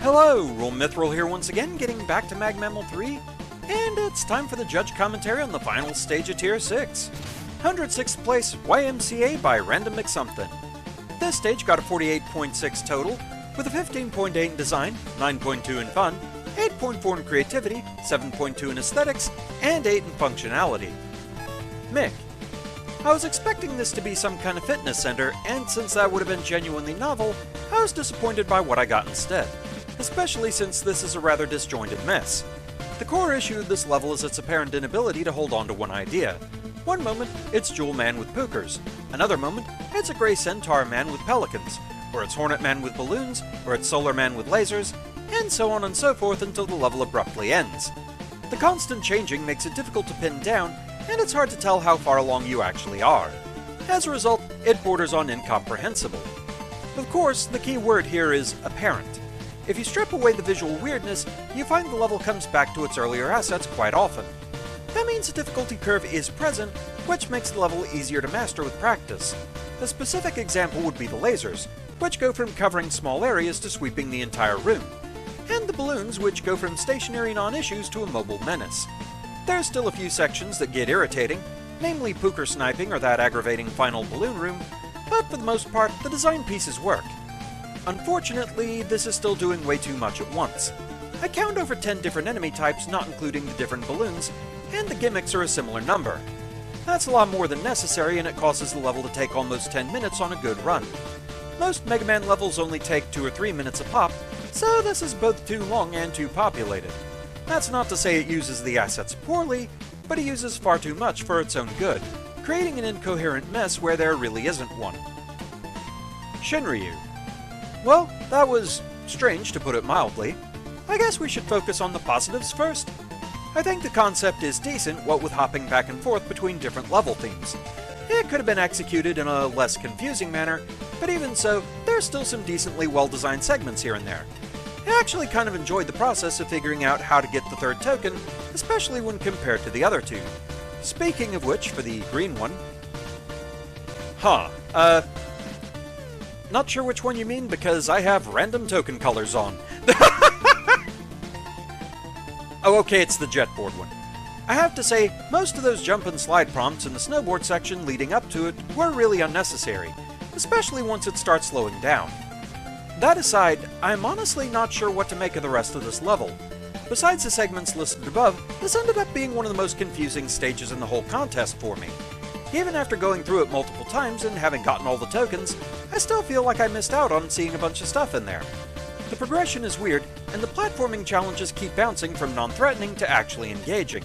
Hello, RoahmMythril here once again, getting back to Magmammal 3, and it's time for the judge commentary on the final stage of Tier 6. 106th place, YMCA by Random McSomething. This stage got a 48.6 total, with a 15.8 in design, 9.2 in fun, 8.4 in creativity, 7.2 in aesthetics, and 8 in functionality. Mick. I was expecting this to be some kind of fitness center, and since that would have been genuinely novel, I was disappointed by what I got instead. Especially since this is a rather disjointed mess. The core issue of this level is its apparent inability to hold on to one idea. One moment, it's Jewel Man with pookers. Another moment, it's a Grey Centaur Man with pelicans. Or it's Hornet Man with balloons, or it's Solar Man with lasers, and so on and so forth until the level abruptly ends. The constant changing makes it difficult to pin down, and it's hard to tell how far along you actually are. As a result, it borders on incomprehensible. Of course, the key word here is apparent. If you strip away the visual weirdness, you find the level comes back to its earlier assets quite often. That means the difficulty curve is present, which makes the level easier to master with practice. A specific example would be the lasers, which go from covering small areas to sweeping the entire room, and the balloons, which go from stationary non-issues to a mobile menace. There's still a few sections that get irritating, namely pooker sniping or that aggravating final balloon room, but for the most part, the design pieces work. Unfortunately, this is still doing way too much at once. I count over 10 different enemy types, not including the different balloons, and the gimmicks are a similar number. That's a lot more than necessary, and it causes the level to take almost 10 minutes on a good run. Most Mega Man levels only take 2 or 3 minutes a pop, so this is both too long and too populated. That's not to say it uses the assets poorly, but it uses far too much for its own good, creating an incoherent mess where there really isn't one. Shinryu. Well, that was strange to put it mildly. I guess we should focus on the positives first. I think the concept is decent, what with hopping back and forth between different level themes. It could have been executed in a less confusing manner, but even so, there's still some decently well-designed segments here and there. I actually kind of enjoyed the process of figuring out how to get the third token, especially when compared to the other two. Speaking of which, for the green one... Not sure which one you mean because I have random token colors on. Oh, okay, it's the jetboard one. I have to say, most of those jump and slide prompts in the snowboard section leading up to it were really unnecessary, especially once it starts slowing down. That aside, I'm honestly not sure what to make of the rest of this level. Besides the segments listed above, this ended up being one of the most confusing stages in the whole contest for me. Even after going through it multiple times and having gotten all the tokens, I still feel like I missed out on seeing a bunch of stuff in there. The progression is weird, and the platforming challenges keep bouncing from non-threatening to actually engaging.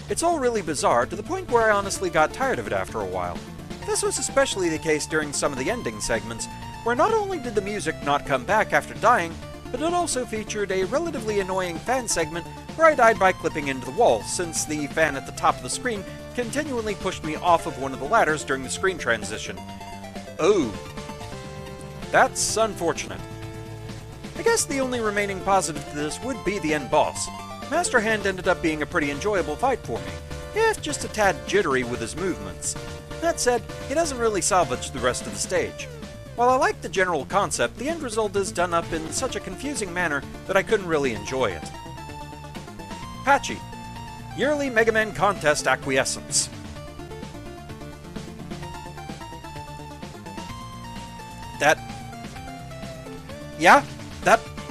It's all really bizarre, to the point where I honestly got tired of it after a while. This was especially the case during some of the ending segments, where not only did the music not come back after dying, but it also featured a relatively annoying fan segment where I died by clipping into the wall, since the fan at the top of the screen continually pushed me off of one of the ladders during the screen transition. Oh. That's unfortunate. I guess the only remaining positive to this would be the end boss. Master Hand ended up being a pretty enjoyable fight for me, if just a tad jittery with his movements. That said, he doesn't really salvage the rest of the stage. While I like the general concept, the end result is done up in such a confusing manner that I couldn't really enjoy it. Patchy. Yearly Mega Man Contest Acquiescence.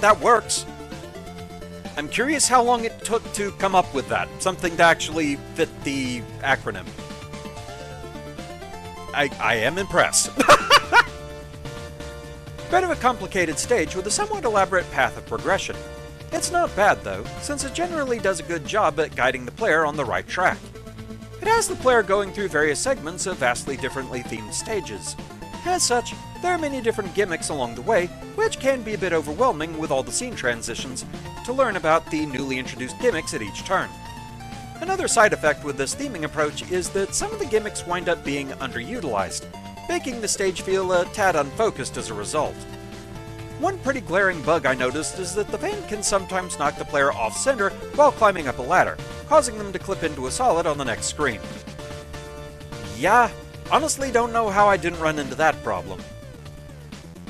That works. I'm curious how long it took to come up with that, something to actually fit the acronym. I am impressed. Bit of a complicated stage with a somewhat elaborate path of progression. It's not bad though, since it generally does a good job at guiding the player on the right track. It has the player going through various segments of vastly differently themed stages. As such, there are many different gimmicks along the way, which can be a bit overwhelming with all the scene transitions, to learn about the newly introduced gimmicks at each turn. Another side effect with this theming approach is that some of the gimmicks wind up being underutilized, making the stage feel a tad unfocused as a result. One pretty glaring bug I noticed is that the fan can sometimes knock the player off-center while climbing up a ladder, causing them to clip into a solid on the next screen. Yeah, honestly don't know how I didn't run into that problem.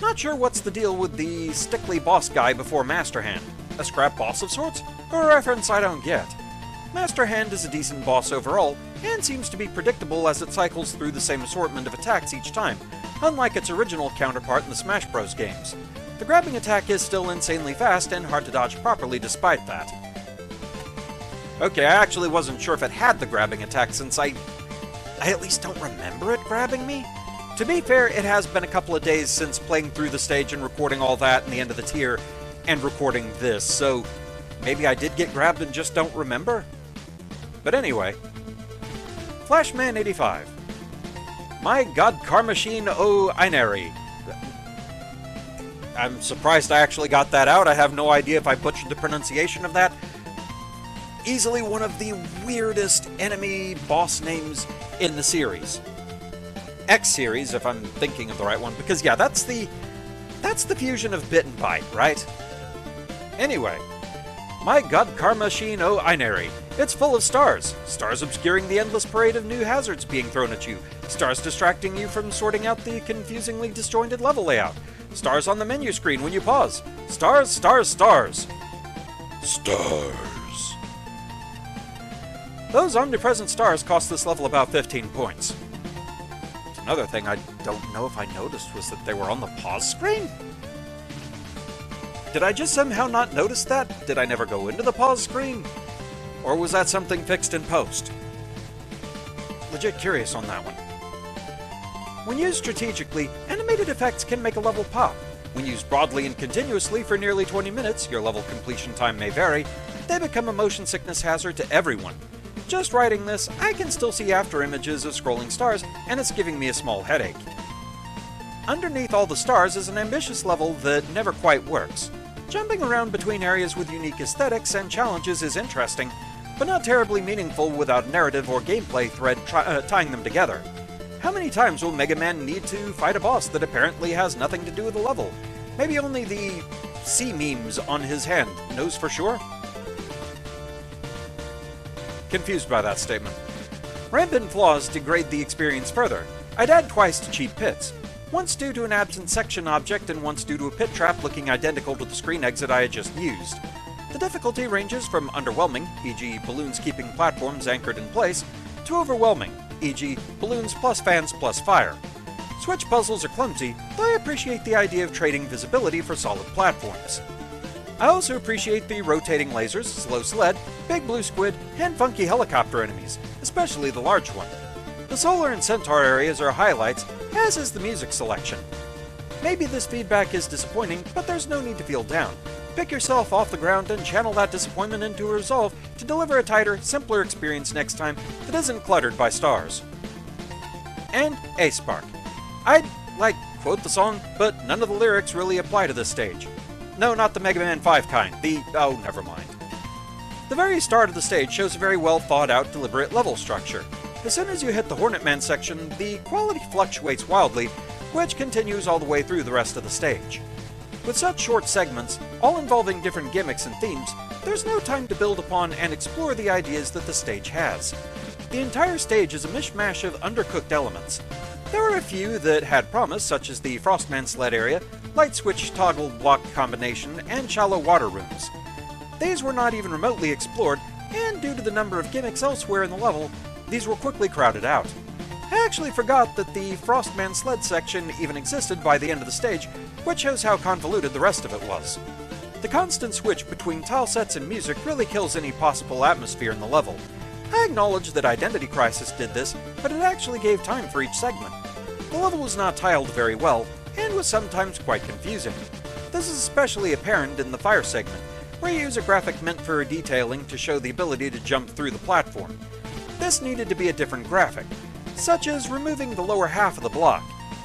Not sure what's the deal with the stickly boss guy before Master Hand. A scrap boss of sorts? Or a reference I don't get? Master Hand is a decent boss overall, and seems to be predictable as it cycles through the same assortment of attacks each time, unlike its original counterpart in the Smash Bros. Games. The grabbing attack is still insanely fast and hard to dodge properly despite that. Okay, I actually wasn't sure if it had the grabbing attack since I at least don't remember it grabbing me. To be fair, it has been a couple of days since playing through the stage and recording all that in the end of the tier, and recording this, so maybe I did get grabbed and just don't remember? But anyway, Flashman 85. My god, Karmachine o Einari. I'm surprised I actually got that out. I have no idea if I butchered the pronunciation of that. Easily one of the weirdest enemy boss names in the series. X-series, if I'm thinking of the right one, because yeah, that's the fusion of Bit and Bite, right? Anyway, my god, Karmachine o Einari. It's full of stars. Stars obscuring the endless parade of new hazards being thrown at you. Stars distracting you from sorting out the confusingly disjointed level layout. Stars on the menu screen when you pause. Stars, stars, stars. Stars. Those omnipresent stars cost this level about 15 points. Another thing I don't know if I noticed was that they were on the pause screen? Did I just somehow not notice that? Did I never go into the pause screen? Or was that something fixed in post? Legit curious on that one. When used strategically, animated effects can make a level pop. When used broadly and continuously for nearly 20 minutes, your level completion time may vary, they become a motion sickness hazard to everyone. Just writing this, I can still see after images of scrolling stars, and it's giving me a small headache. Underneath all the stars is an ambitious level that never quite works. Jumping around between areas with unique aesthetics and challenges is interesting, but not terribly meaningful without a narrative or gameplay thread tying them together. How many times will Mega Man need to fight a boss that apparently has nothing to do with the level? Maybe only the sea memes on his hand knows for sure? Confused by that statement. Rampant flaws degrade the experience further. I died twice to cheap pits. Once due to an absent section object and once due to a pit trap looking identical to the screen exit I had just used. The difficulty ranges from underwhelming, e.g. balloons keeping platforms anchored in place, to overwhelming, e.g. balloons plus fans plus fire. Switch puzzles are clumsy, though I appreciate the idea of trading visibility for solid platforms. I also appreciate the rotating lasers, slow sled, big blue squid, and funky helicopter enemies, especially the large one. The solar and centaur areas are highlights, as is the music selection. Maybe this feedback is disappointing, but there's no need to feel down. Pick yourself off the ground and channel that disappointment into a resolve to deliver a tighter, simpler experience next time that isn't cluttered by stars. And A-Spark. I'd, quote the song, but none of the lyrics really apply to this stage. No, not the Mega Man 5 kind. Oh, never mind. The very start of the stage shows a very well thought out, deliberate level structure. As soon as you hit the Hornet Man section, the quality fluctuates wildly, which continues all the way through the rest of the stage. With such short segments, all involving different gimmicks and themes, there's no time to build upon and explore the ideas that the stage has. The entire stage is a mishmash of undercooked elements. There are a few that had promise, such as the Frostman sled area, light switch toggle block combination, and shallow water rooms. These were not even remotely explored, and due to the number of gimmicks elsewhere in the level, these were quickly crowded out. I actually forgot that the Frostman sled section even existed by the end of the stage, which shows how convoluted the rest of it was. The constant switch between tile sets and music really kills any possible atmosphere in the level. I acknowledge that Identity Crisis did this, but it actually gave time for each segment. The level was not tiled very well, and was sometimes quite confusing. This is especially apparent in the fire segment, where you use a graphic meant for detailing to show the ability to jump through the platform. This needed to be a different graphic, such as removing the lower half of the block.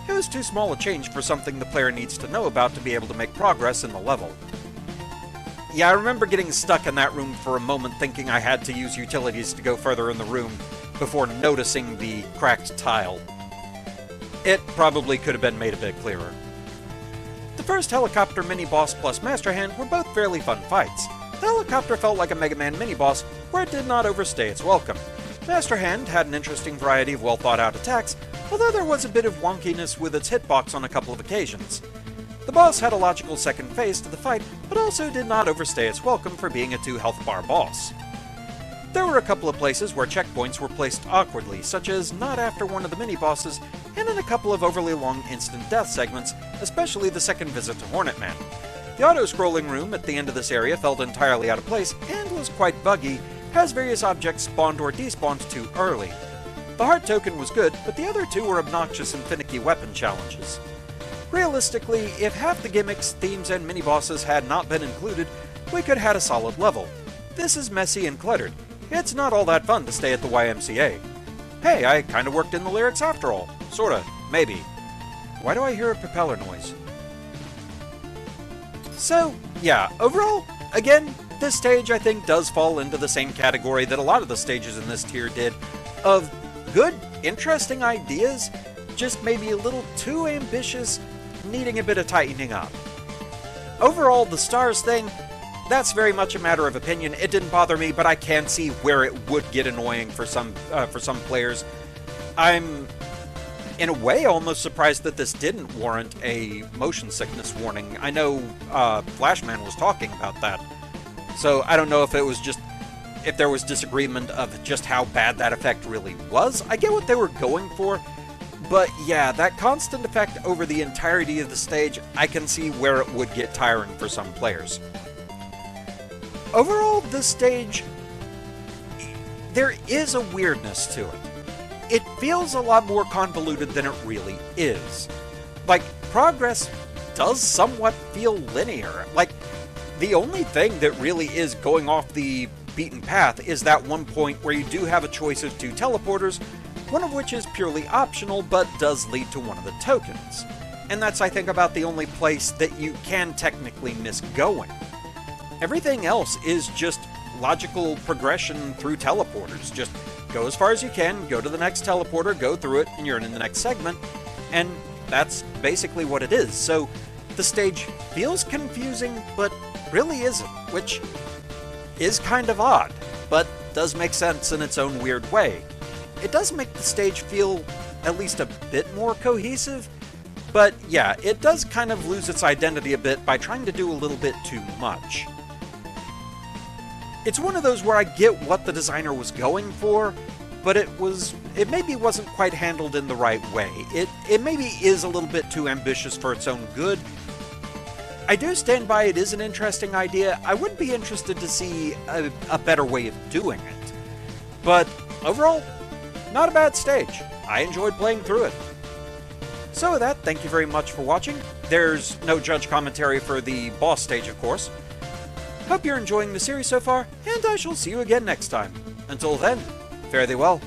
It was too small a change for something the player needs to know about to be able to make progress in the level. Yeah, I remember getting stuck in that room for a moment thinking I had to use utilities to go further in the room before noticing the cracked tile. It probably could have been made a bit clearer. The first helicopter mini-boss plus Master Hand were both fairly fun fights. The helicopter felt like a Mega Man mini-boss where it did not overstay its welcome. Master Hand had an interesting variety of well-thought-out attacks, although there was a bit of wonkiness with its hitbox on a couple of occasions. The boss had a logical second phase to the fight, but also did not overstay its welcome for being a 2 health bar boss. There were a couple of places where checkpoints were placed awkwardly, such as not after one of the mini-bosses, and in a couple of overly long instant death segments, especially the second visit to Hyenaman. The auto-scrolling room at the end of this area felt entirely out of place and was quite buggy, as various objects spawned or despawned too early. The heart token was good, but the other 2 were obnoxious and finicky weapon challenges. Realistically, if half the gimmicks, themes, and mini-bosses had not been included, we could have had a solid level. This is messy and cluttered. It's not all that fun to stay at the YMCA. Hey, I kinda worked in the lyrics after all. Sorta. Maybe. Why do I hear a propeller noise? So, yeah, overall, again, this stage I think does fall into the same category that a lot of the stages in this tier did, of good, interesting ideas, just maybe a little too ambitious, needing a bit of tightening up. Overall, the stars thing, that's very much a matter of opinion. It didn't bother me, but I can see where it would get annoying for some players. I'm, in a way, almost surprised that this didn't warrant a motion sickness warning. I know Flashman was talking about that, so I don't know if it was just, if there was disagreement of just how bad that effect really was. I get what they were going for, but yeah, that constant effect over the entirety of the stage, I can see where it would get tiring for some players. Overall, this stage, there is a weirdness to it. It feels a lot more convoluted than it really is. Like, progress does somewhat feel linear. Like, the only thing that really is going off the beaten path is that one point where you do have a choice of 2 teleporters, one of which is purely optional but does lead to one of the tokens. And that's, I think, about the only place that you can technically miss going. Everything else is just logical progression through teleporters. Just go as far as you can, go to the next teleporter, go through it, and you're in the next segment, and that's basically what it is. So the stage feels confusing, but really isn't, which is kind of odd, but does make sense in its own weird way. It does make the stage feel at least a bit more cohesive, but yeah, it does kind of lose its identity a bit by trying to do a little bit too much. It's one of those where I get what the designer was going for, but it maybe wasn't quite handled in the right way. It maybe is a little bit too ambitious for its own good. I do stand by it is an interesting idea. I would be interested to see a better way of doing it. But overall, not a bad stage. I enjoyed playing through it. So with that, thank you very much for watching. There's no judge commentary for the boss stage, of course. Hope you're enjoying the series so far, and I shall see you again next time. Until then, fare thee well.